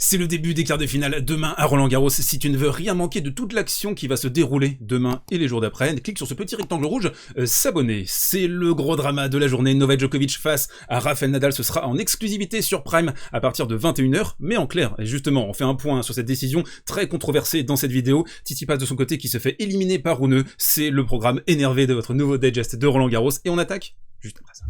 C'est le début des quarts de finale demain à Roland-Garros. Si tu ne veux rien manquer de toute l'action qui va se dérouler demain et les jours d'après, clique sur ce petit rectangle rouge, s'abonner. C'est le gros drama de la journée. Novak Djokovic face à Rafael Nadal, ce sera en exclusivité sur Prime à partir de 21h. Mais en clair, et justement, on fait un point sur cette décision très controversée dans cette vidéo. Tsitsipas de son côté qui se fait éliminer par Rune. C'est le programme énervé de votre nouveau digest de Roland-Garros. Et on attaque juste après ça.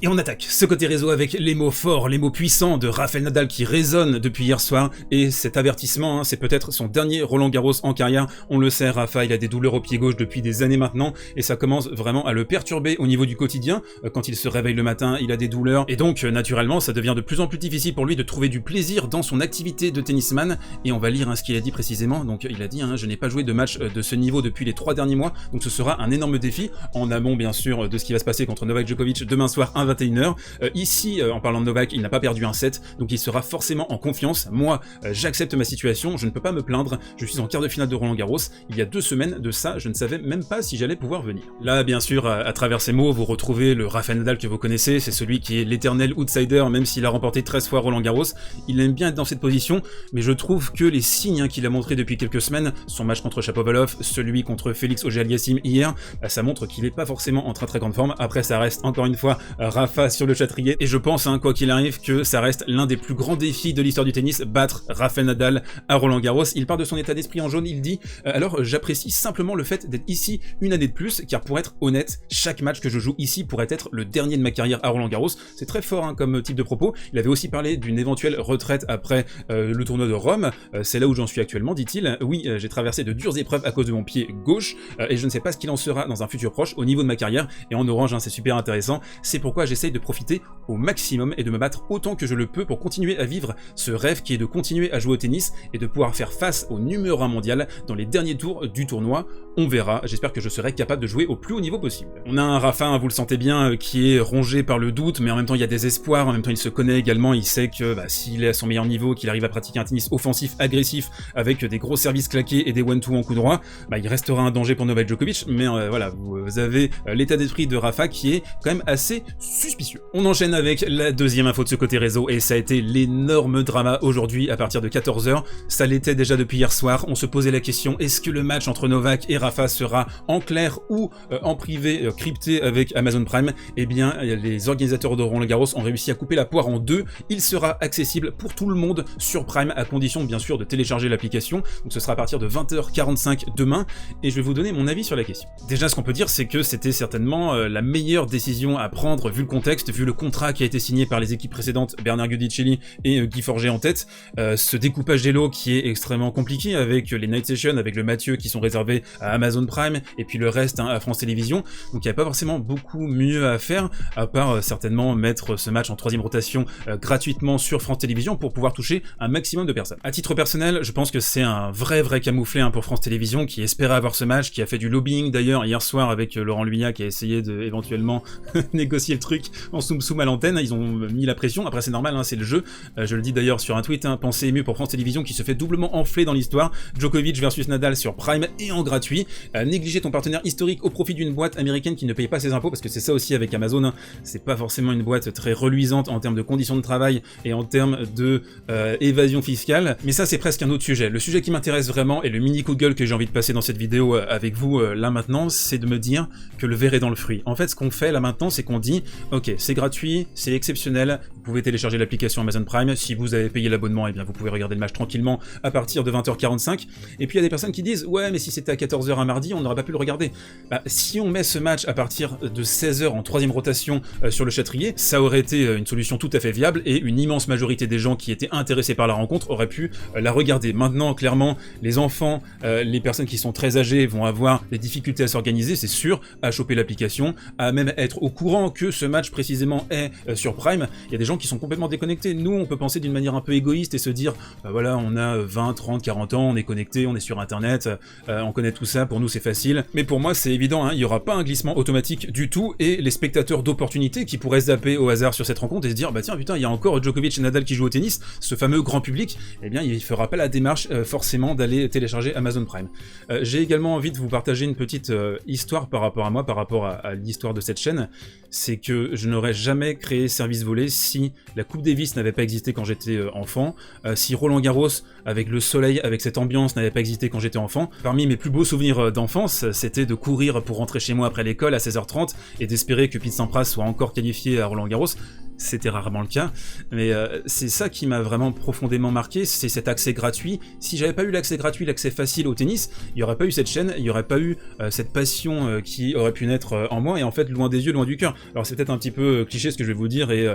Et on attaque ce côté réseau avec les mots forts, les mots puissants de Rafael Nadal qui résonnent depuis hier soir. Et cet avertissement, c'est peut-être son dernier Roland-Garros en carrière. On le sait, Rafa, il a des douleurs au pied gauche depuis des années maintenant. Et ça commence vraiment à le perturber au niveau du quotidien. Quand il se réveille le matin, il a des douleurs. Et donc, naturellement, ça devient de plus en plus difficile pour lui de trouver du plaisir dans son activité de tennisman. Et on va lire ce qu'il a dit précisément. Donc, il a dit, je n'ai pas joué de match de ce niveau depuis les 3 derniers mois. Donc, ce sera un énorme défi. En amont, bien sûr, de ce qui va se passer contre Novak Djokovic demain soir, 21h. Ici, en parlant de Novak, il n'a pas perdu un set, donc il sera forcément en confiance. Moi, j'accepte ma situation, je ne peux pas me plaindre, je suis en quart de finale de Roland-Garros. Il y a 2 semaines de ça, je ne savais même pas si j'allais pouvoir venir. Là, bien sûr, à travers ces mots, vous retrouvez le Rafael Nadal que vous connaissez, c'est celui qui est l'éternel outsider, même s'il a remporté 13 fois Roland-Garros. Il aime bien être dans cette position, mais je trouve que les signes qu'il a montrés depuis quelques semaines, son match contre Shapovalov, celui contre Félix Auger-Aliassime hier, ça montre qu'il n'est pas forcément en très grande forme. Après, ça reste encore une fois Rafa sur le Châtrier, et je pense, quoi qu'il arrive, que ça reste l'un des plus grands défis de l'histoire du tennis, battre Rafael Nadal à Roland-Garros. Il parle de son état d'esprit en jaune, il dit alors j'apprécie simplement le fait d'être ici une année de plus, car pour être honnête, chaque match que je joue ici pourrait être le dernier de ma carrière à Roland-Garros. C'est très fort comme type de propos. Il avait aussi parlé d'une éventuelle retraite après le tournoi de Rome. C'est là où j'en suis actuellement, dit-il. Oui, j'ai traversé de dures épreuves à cause de mon pied gauche, et je ne sais pas ce qu'il en sera dans un futur proche au niveau de ma carrière. Et en orange, c'est super intéressant. C'est pourquoi j'essaye de profiter au maximum et de me battre autant que je le peux pour continuer à vivre ce rêve qui est de continuer à jouer au tennis et de pouvoir faire face au numéro 1 mondial dans les derniers tours du tournoi. On verra, j'espère que je serai capable de jouer au plus haut niveau possible. On a un Rafa, vous le sentez bien, qui est rongé par le doute, mais en même temps il y a des espoirs, en même temps il se connaît également, il sait que s'il est à son meilleur niveau, qu'il arrive à pratiquer un tennis offensif, agressif, avec des gros services claqués et des one-two en coup droit, il restera un danger pour Novak Djokovic, mais voilà, vous avez l'état d'esprit de Rafa qui est quand même assez suspicieux. On enchaîne avec la deuxième info de ce côté réseau, et ça a été l'énorme drama aujourd'hui à partir de 14h. Ça l'était déjà depuis hier soir. On se posait la question, est-ce que le match entre Novak et Rafa sera en clair ou en privé, crypté avec Amazon Prime? Eh bien, les organisateurs de Roland-Garros ont réussi à couper la poire en 2. Il sera accessible pour tout le monde sur Prime, à condition bien sûr de télécharger l'application. Donc ce sera à partir de 20h45 demain, et je vais vous donner mon avis sur la question. Déjà, ce qu'on peut dire, c'est que c'était certainement la meilleure décision à prendre vu le contexte, vu le contrat qui a été signé par les équipes précédentes, Bernard Giudicelli et Guy Forget en tête, ce découpage des lots qui est extrêmement compliqué avec les night sessions, avec le Mathieu qui sont réservés à Amazon Prime et puis le reste à France Télévisions. Donc il n'y a pas forcément beaucoup mieux à faire à part certainement mettre ce match en 3e rotation gratuitement sur France Télévisions pour pouvoir toucher un maximum de personnes. À titre personnel, je pense que c'est un vrai camouflet pour France Télévisions qui espérait avoir ce match, qui a fait du lobbying d'ailleurs hier soir avec Laurent Luyat qui a essayé de éventuellement négocier le truc en soum à l'antenne. Ils ont mis la pression, après c'est normal, c'est le jeu. Je le dis d'ailleurs sur un tweet, pensée émue pour France Télévisions qui se fait doublement enfler dans l'histoire. Djokovic versus Nadal sur Prime et en gratuit. Négliger ton partenaire historique au profit d'une boîte américaine qui ne paye pas ses impôts, parce que c'est ça aussi avec Amazon, c'est pas forcément une boîte très reluisante en termes de conditions de travail et en termes de évasion fiscale, mais ça c'est presque un autre sujet. Le sujet qui m'intéresse vraiment, et le mini coup de gueule que j'ai envie de passer dans cette vidéo avec vous là maintenant, c'est de me dire que le verre est dans le fruit. En fait, ce qu'on fait là maintenant, c'est qu'on dit ok, c'est gratuit, c'est exceptionnel, vous pouvez télécharger l'application Amazon Prime, si vous avez payé l'abonnement, et bien vous pouvez regarder le match tranquillement à partir de 20h45, et puis il y a des personnes qui disent ouais mais si c'était à 14h un mardi, on n'aurait pas pu le regarder. Si on met ce match à partir de 16h en 3e rotation sur le Châtrier, ça aurait été une solution tout à fait viable, et une immense majorité des gens qui étaient intéressés par la rencontre auraient pu la regarder. Maintenant, clairement, les enfants, les personnes qui sont très âgées vont avoir des difficultés à s'organiser, c'est sûr, à choper l'application, à même être au courant que ce match précisément est sur Prime. Il y a des gens gens qui sont complètement déconnectés. Nous, on peut penser d'une manière un peu égoïste et se dire, bah voilà, on a 20, 30, 40 ans, on est connecté, on est sur internet, on connaît tout ça, pour nous c'est facile. Mais pour moi c'est évident, hein, il n'y aura pas un glissement automatique du tout, et les spectateurs d'opportunité qui pourraient zapper au hasard sur cette rencontre et se dire, bah tiens putain, il y a encore Djokovic et Nadal qui jouent au tennis, ce fameux grand public, eh bien il fera pas la démarche forcément d'aller télécharger Amazon Prime. J'ai également envie de vous partager une petite histoire par rapport à moi, par rapport à l'histoire de cette chaîne. C'est que je n'aurais jamais créé Service Volé si la Coupe Davis n'avait pas existé quand j'étais enfant, si Roland Garros, avec le soleil, avec cette ambiance, n'avait pas existé quand j'étais enfant. Parmi mes plus beaux souvenirs d'enfance, c'était de courir pour rentrer chez moi après l'école à 16h30 et d'espérer que Pete Sampras soit encore qualifié à Roland Garros. C'était rarement le cas, mais c'est ça qui m'a vraiment profondément marqué, c'est cet accès gratuit. Si j'avais pas eu l'accès gratuit, l'accès facile au tennis, il n'y aurait pas eu cette chaîne, il n'y aurait pas eu cette passion qui aurait pu naître en moi, et en fait loin des yeux, loin du cœur. Alors c'est peut-être un petit peu cliché ce que je vais vous dire, et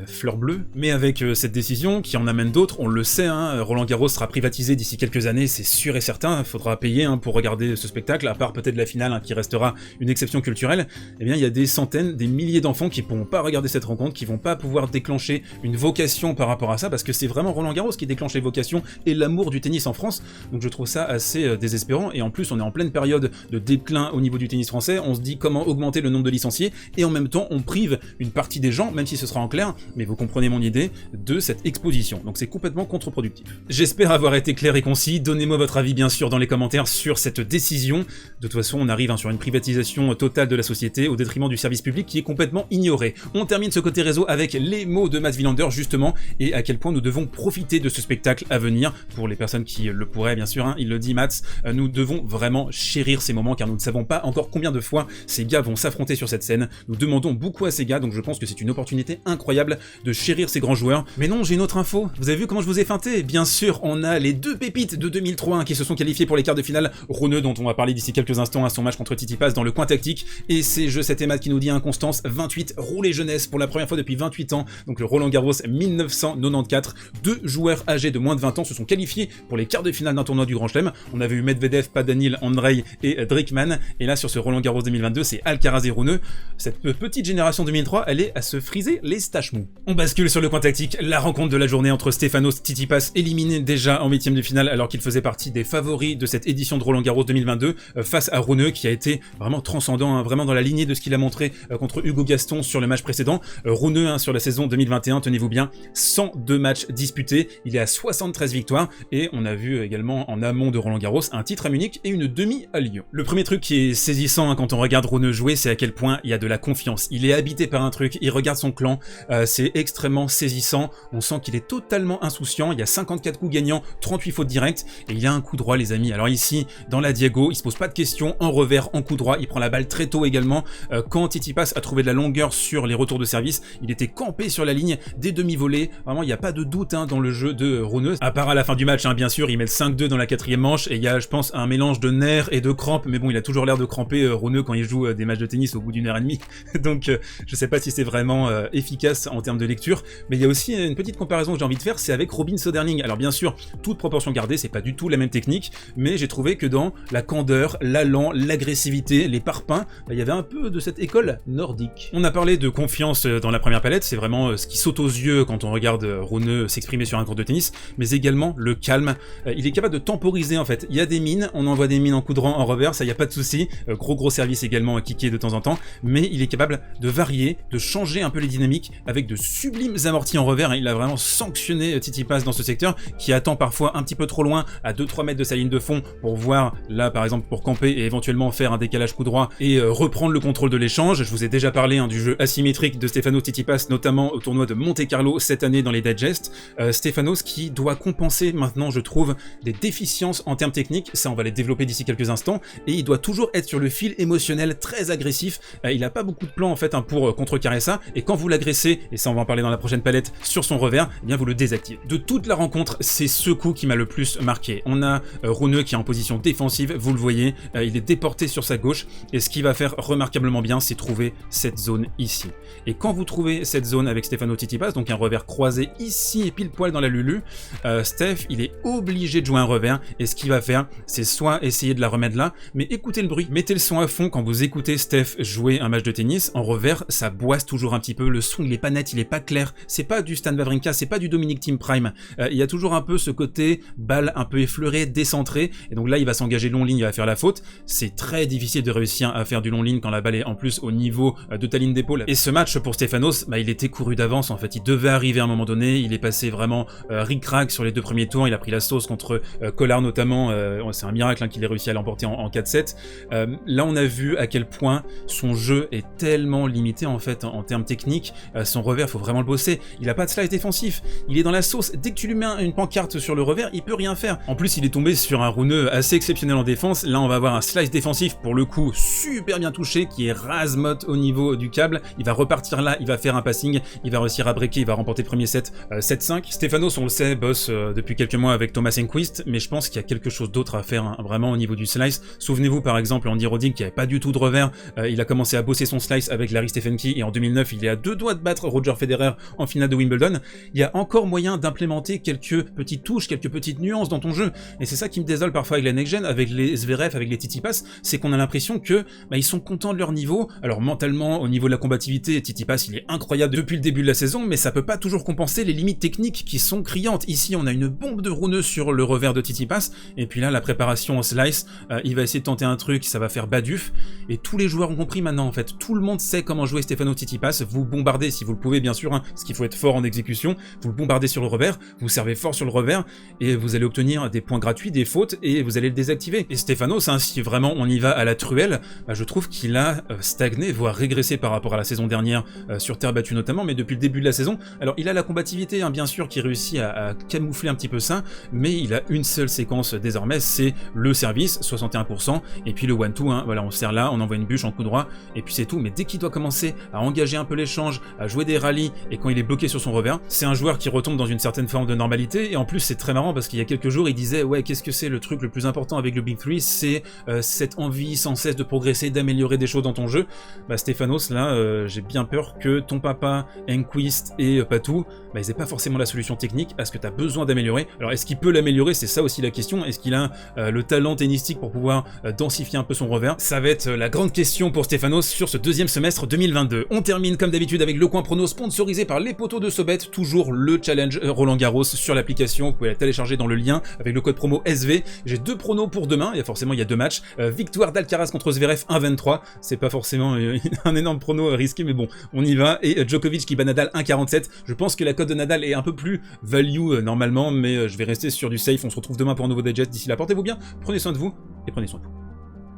fleur bleue, mais avec cette décision qui en amène d'autres, on le sait, hein, Roland Garros sera privatisé d'ici quelques années, c'est sûr et certain, il faudra payer pour regarder ce spectacle, à part peut-être la finale qui restera une exception culturelle. Eh bien il y a des centaines, des milliers d'enfants qui pourront pas regarder cette rencontre, qui vont pas pouvoir déclencher une vocation par rapport à ça, parce que c'est vraiment Roland Garros qui déclenche les vocations et l'amour du tennis en France, donc je trouve ça assez désespérant, et en plus on est en pleine période de déclin au niveau du tennis français, on se dit comment augmenter le nombre de licenciés, et en même temps on prive une partie des gens, même si ce sera en clair, mais vous comprenez mon idée, de cette exposition, donc c'est complètement contre-productif. J'espère avoir été clair et concis, donnez-moi votre avis bien sûr dans les commentaires sur cette décision. De toute façon on arrive sur une privatisation totale de la société au détriment du service public qui est complètement ignoré. On termine ce côté réseau avec les mots de Mats Wilander justement, et à quel point nous devons profiter de ce spectacle à venir, pour les personnes qui le pourraient bien sûr, hein, il le dit Mats, nous devons vraiment chérir ces moments car nous ne savons pas encore combien de fois ces gars vont s'affronter sur cette scène, nous demandons beaucoup à ces gars, donc je pense que c'est une opportunité incroyable de chérir ces grands joueurs. Mais non, j'ai une autre info, vous avez vu comment je vous ai feinté? Bien sûr, on a les deux pépites de 2003 qui se sont qualifiés pour les quarts de finale, Rune dont on va parler d'ici quelques instants à son match contre Tsitsipas dans le coin tactique, et c'est Je 7 et Matt qui nous dit inconstance 28, roulé jeunesse pour la première fois depuis 28 ans, donc le Roland Garros 1994, deux joueurs âgés de moins de 20 ans se sont qualifiés pour les quarts de finale d'un tournoi du Grand Chelem. On avait eu Medvedev, Padanil, Andrei et Drickmann, et là sur ce Roland Garros 2022 c'est Alcaraz et Rune. Cette petite génération 2003 elle est à se friser les staches mous. On bascule sur le coin tactique, la rencontre de la journée entre Stefanos Tsitsipas, éliminé déjà en 8e de finale alors qu'il faisait partie des favoris de cette édition de Roland Garros 2022, face à Rune qui a été vraiment transcendant, hein, vraiment dans la lignée de ce qu'il a montré contre Hugo Gaston sur le match précédent. Rune sur la saison 2021, tenez-vous bien, 102 matchs disputés, il est à 73 victoires, et on a vu également en amont de Roland Garros un titre à Munich et une demi à Lyon. Le premier truc qui est saisissant quand on regarde Rune jouer, c'est à quel point il y a de la confiance, il est habité par un truc, il regarde son clan, c'est extrêmement saisissant, on sent qu'il est totalement insouciant, il y a 54 coups gagnants, 38 fautes directes, et il y a un coup droit les amis. Alors ici, dans la Diago, il se pose pas de questions, en revers, en coup droit, il prend la balle très tôt également, quand Tsitsipas a trouvé de la longueur sur les retours de service, il était campé sur la ligne des demi-volées, vraiment il n'y a pas de doute dans le jeu de Rune, à part à la fin du match, bien sûr, il met le 5-2 dans la 4e manche, et il y a je pense un mélange de nerfs et de crampes, mais bon il a toujours l'air de cramper Rune quand il joue des matchs de tennis au bout d'une heure et demie, donc je sais pas si c'est vraiment efficace en termes de lecture, mais il y a aussi une petite comparaison que j'ai envie de faire, c'est avec Robin Söderling. Alors bien sûr, toute proportion gardée, c'est pas du tout la même technique, mais j'ai trouvé que dans la candeur, l'allant, l'agressivité, les parpaings, il y avait un peu de cette école nordique. On a parlé de confiance dans la première palette, c'est vraiment ce qui saute aux yeux quand on regarde Rune s'exprimer sur un court de tennis, mais également le calme. Il est capable de temporiser en fait. Il y a des mines, on envoie des mines en coup de rang, en revers, ça y a pas de souci. Gros service également kické de temps en temps, mais il est capable de varier, de changer un peu les dynamiques avec de sublimes amortis en revers. Il a vraiment sanctionné Tsitsipas dans ce secteur qui attend parfois un petit peu trop loin à 2-3 mètres de sa ligne de fond pour voir là par exemple pour camper et éventuellement faire un décalage coup droit et reprendre le contrôle de l'échange. Je vous ai déjà parlé du jeu asymétrique de Stefanos Tsitsipas, notamment au tournoi de Monte-Carlo cette année dans les digests. Stefanos qui doit compenser maintenant je trouve des déficiences en termes techniques, ça on va les développer d'ici quelques instants, et il doit toujours être sur le fil émotionnel très agressif. Il n'a pas beaucoup de plans en fait pour contrecarrer ça, et quand vous l'agressez, et ça on va en parler dans la prochaine palette, sur son revers, eh bien vous le désactivez. De toute la rencontre, c'est ce coup qui m'a le plus marqué. On a Rune qui est en position défensive, vous le voyez, il est déporté sur sa gauche, et ce qu'il va faire remarquablement bien, c'est trouver cette zone ici. Et quand vous trouvez cette zone avec Stefanos Tsitsipas, donc un revers croisé ici et pile poil dans la Lulu, Steph, il est obligé de jouer un revers, et ce qu'il va faire, c'est soit essayer de la remettre là, mais écoutez le bruit, mettez le son à fond quand vous écoutez Steph jouer un match de tennis, en revers, ça boisse toujours un petit peu, le son l'impression qu'il est pas net, il est pas clair. C'est pas du Stan Wawrinka, c'est pas du Dominic Thiem Prime. Il y a toujours un peu ce côté balle un peu effleurée, décentrée, et donc là il va s'engager long ligne, il va faire la faute. C'est très difficile de réussir à faire du long ligne quand la balle est en plus au niveau de ta ligne d'épaule. Et ce match pour Stefanos, il était couru d'avance en fait, il devait arriver à un moment donné, il est passé vraiment ric-rac sur les 2 premiers tours, il a pris la sauce contre Collard notamment, c'est un miracle qu'il ait réussi à l'emporter en 4-7. Là on a vu à quel point son jeu est tellement limité en fait en termes techniques, son revers faut vraiment le bosser, il a pas de slice défensif, il est dans la sauce, dès que tu lui mets une pancarte sur le revers, il peut rien faire. En plus il est tombé sur un runeux assez exceptionnel en défense, là on va avoir un slice défensif pour le coup super bien touché, qui est rase-motte au niveau du câble, il va repartir là, il va faire un passing, il va réussir à breaker, il va remporter le premier set 7-5. Stefanos on le sait bosse depuis quelques mois avec Thomas Enquist, mais je pense qu'il y a quelque chose d'autre à faire vraiment au niveau du slice. Souvenez-vous par exemple Andy Roddick qui avait pas du tout de revers, il a commencé à bosser son slice avec Larry Stefanki et en 2009 il est à 2 doigts de battre Roger Federer en finale de Wimbledon. Il y a encore moyen d'implémenter quelques petites touches, quelques petites nuances dans ton jeu, et c'est ça qui me désole parfois avec la next gen, avec les Zverev, avec les Tsitsipas, c'est qu'on a l'impression que ils sont contents de leur niveau. Alors mentalement au niveau de la combativité, Tsitsipas il est incroyable depuis le début de la saison, mais ça peut pas toujours compenser les limites techniques qui sont criantes. Ici on a une bombe de rouneux sur le revers de Tsitsipas, et puis là la préparation au slice, il va essayer de tenter un truc, ça va faire baduf, et tous les joueurs ont compris maintenant en fait, tout le monde sait comment jouer Stefanos Tsitsipas. Vous bombardez si vous le pouvez bien sûr, parce qu'il faut être fort en exécution, vous le bombardez sur le revers, vous servez fort sur le revers, et vous allez obtenir des points gratuits, des fautes, et vous allez le désactiver. Et Stefanos, si vraiment on y va à la truelle, je trouve qu'il a stagné, voire régressé par rapport à la saison dernière, sur terre battue notamment, mais depuis le début de la saison. Alors il a la combativité bien sûr qui réussit à camoufler un petit peu ça, mais il a une seule séquence désormais, c'est le service, 61%, et puis le 1-2, voilà, on sert là, on envoie une bûche en coup droit, et puis c'est tout. Mais dès qu'il doit commencer à engager un peu l'échange, à jouer des rallyes, et quand il est bloqué sur son revers, c'est un joueur qui retombe dans une certaine forme de normalité. Et en plus c'est très marrant parce qu'il y a quelques jours il disait ouais, qu'est-ce que c'est le truc le plus important avec le Big 3, c'est cette envie sans cesse de progresser, d'améliorer des choses dans ton jeu. Stefanos là, j'ai bien peur que ton papa, Enquist et Patou, ils aient pas forcément la solution technique à ce que tu as besoin d'améliorer. Alors est-ce qu'il peut l'améliorer? C'est ça aussi la question. Est-ce qu'il a le talent tennistique pour pouvoir densifier un peu son revers? Ça va être la grande question pour Stefanos sur ce deuxième semestre 2022. On termine comme d'habitude avec le coin prono sponsorisé par les poteaux de Sobet, toujours le challenge Roland Garros sur l'application, vous pouvez la télécharger dans le lien avec le code promo SV. J'ai 2 pronos pour demain, et forcément il y a 2 matchs. Victoire d'Alcaraz contre Zverev 1-23, c'est pas forcément un énorme prono risqué, mais bon, on y va. Et Djokovic qui bat Nadal 1-47, je pense que la cote de Nadal est un peu plus value normalement, mais je vais rester sur du safe. On se retrouve demain pour un nouveau digest. D'ici là, portez-vous bien, prenez soin de vous et prenez soin de vous.